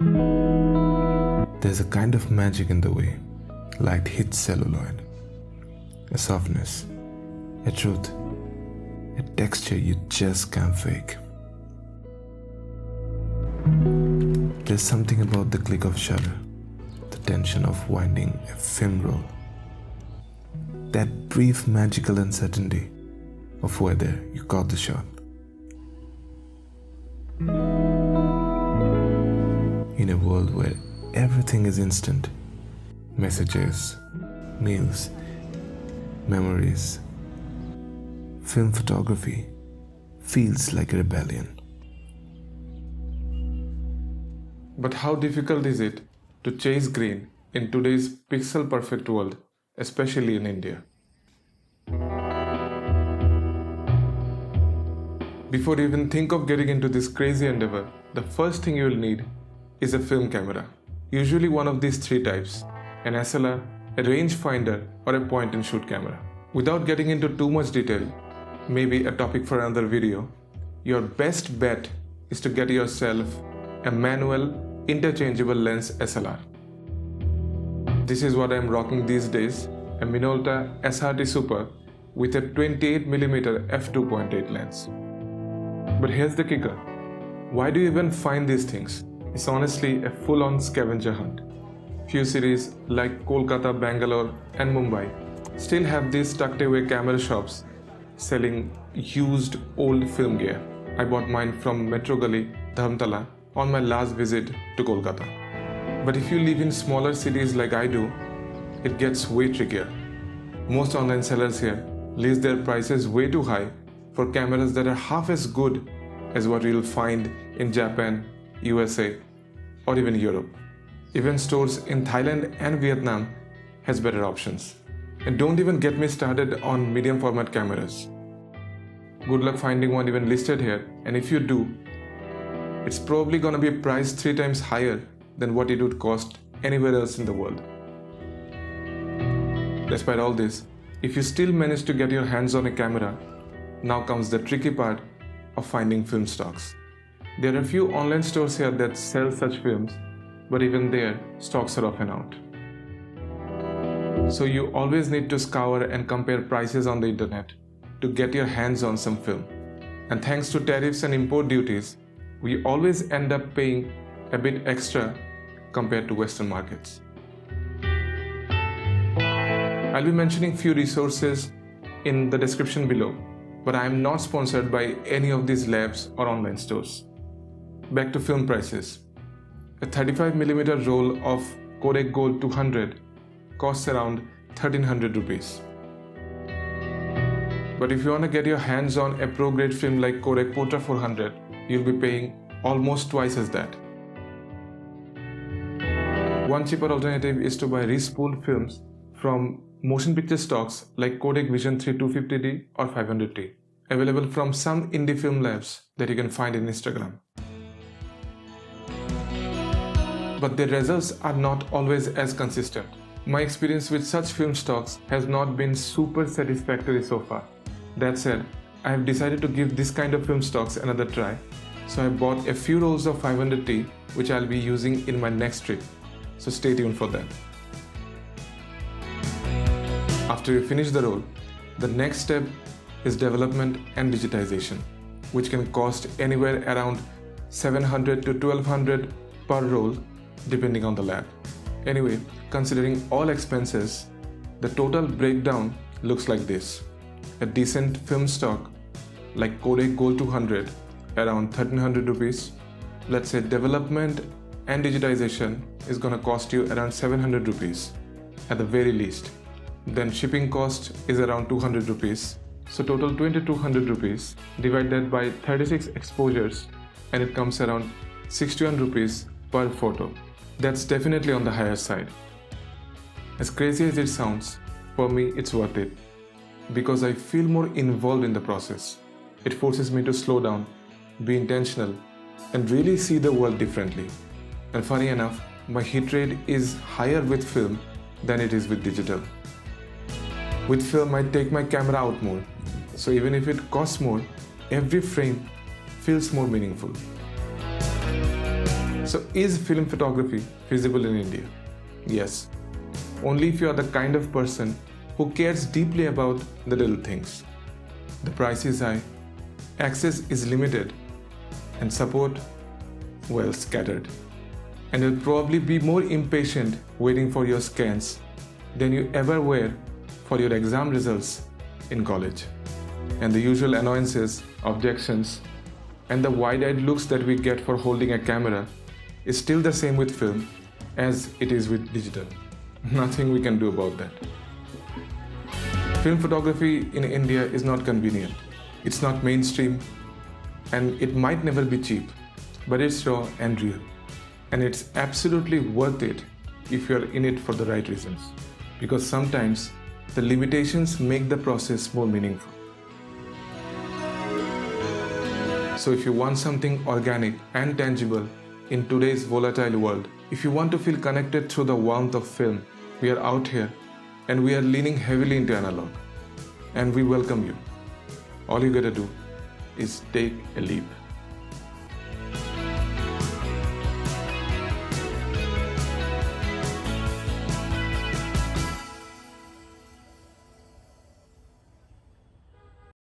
There's a kind of magic in the way light hits celluloid, a softness, a truth, a texture you just can't fake. There's something about the click of shutter, the tension of winding a film roll, that brief magical uncertainty of whether you caught the shot. In a world where everything is instant, messages, meals, memories, film photography feels like a rebellion. But how difficult is it to chase green in today's pixel-perfect world, especially in India? Before you even think of getting into this crazy endeavor, the first thing you will need is a film camera. Usually one of these three types: an SLR, a rangefinder, or a point-and-shoot camera. Without getting into too much detail, maybe a topic for another video, your best bet is to get yourself a manual interchangeable lens SLR. This is what I am rocking these days, a Minolta SRT Super with a 28mm f2.8 lens. But here's the kicker. Why do you even find these things? It's honestly a full-on scavenger hunt. Few cities like Kolkata, Bangalore and Mumbai still have these tucked away camera shops selling used old film gear. I bought mine from Metro Gully, Dharamtala on my last visit to Kolkata. But if you live in smaller cities like I do, it gets way trickier. Most online sellers here list their prices way too high for cameras that are half as good as what you'll find in Japan, USA, or even Europe. Even stores in Thailand and Vietnam has better options. And don't even get me started on medium format cameras. Good luck finding one even listed here, and if you do, it's probably gonna be priced 3 times higher than what it would cost anywhere else in the world. Despite all this, if you still manage to get your hands on a camera, now comes the tricky part of finding film stocks. There are a few online stores here that sell such films, but even there, stocks are often out. So you always need to scour and compare prices on the internet to get your hands on some film. And thanks to tariffs and import duties, we always end up paying a bit extra compared to Western markets. I'll be mentioning few resources in the description below, but I am not sponsored by any of these labs or online stores. Back to film prices. A 35mm roll of Kodak Gold 200 costs around 1300 rupees. But if you want to get your hands on a pro-grade film like Kodak Portra 400, you'll be paying almost twice as that. One cheaper alternative is to buy respooled films from motion picture stocks like Kodak Vision 3 250D or 500T, available from some indie film labs that you can find in Instagram. But the results are not always as consistent. My experience with such film stocks has not been super satisfactory so far. That said, I have decided to give this kind of film stocks another try, so I bought a few rolls of 500T which I'll be using in my next trip, so stay tuned for that. After you finish the roll, the next step is development and digitization, which can cost anywhere around 700 to 1200 per roll depending on the lab. Anyway, considering all expenses, the total breakdown looks like this. A decent film stock like Kodak Gold 200 around 1300 rupees. Let's say development and digitization is gonna cost you around 700 rupees at the very least. Then shipping cost is around 200 rupees. So total 2200 rupees. Divide that by 36 exposures and it comes around 61 rupees per photo. That's definitely on the higher side. As crazy as it sounds, for me it's worth it because I feel more involved in the process. It forces me to slow down, be intentional, and really see the world differently. And funny enough, my hit rate is higher with film than it is with digital. With film, I take my camera out more, so even if it costs more, every frame feels more meaningful. So is film photography feasible in India? Yes, only if you are the kind of person who cares deeply about the little things. The price is high, access is limited, and support, well, scattered. And you'll probably be more impatient waiting for your scans than you ever were for your exam results in college. And the usual annoyances, objections, and the wide-eyed looks that we get for holding a camera is still the same with film as it is with digital. Nothing we can do about that. Film photography in India is not convenient. It's not mainstream, and it might never be cheap, but it's raw and real. And it's absolutely worth it if you're in it for the right reasons. Because sometimes the limitations make the process more meaningful. So if you want something organic and tangible in today's volatile world, if you want to feel connected through the warmth of film, we are out here and we are leaning heavily into analog. And we welcome you. All you gotta do is take a leap.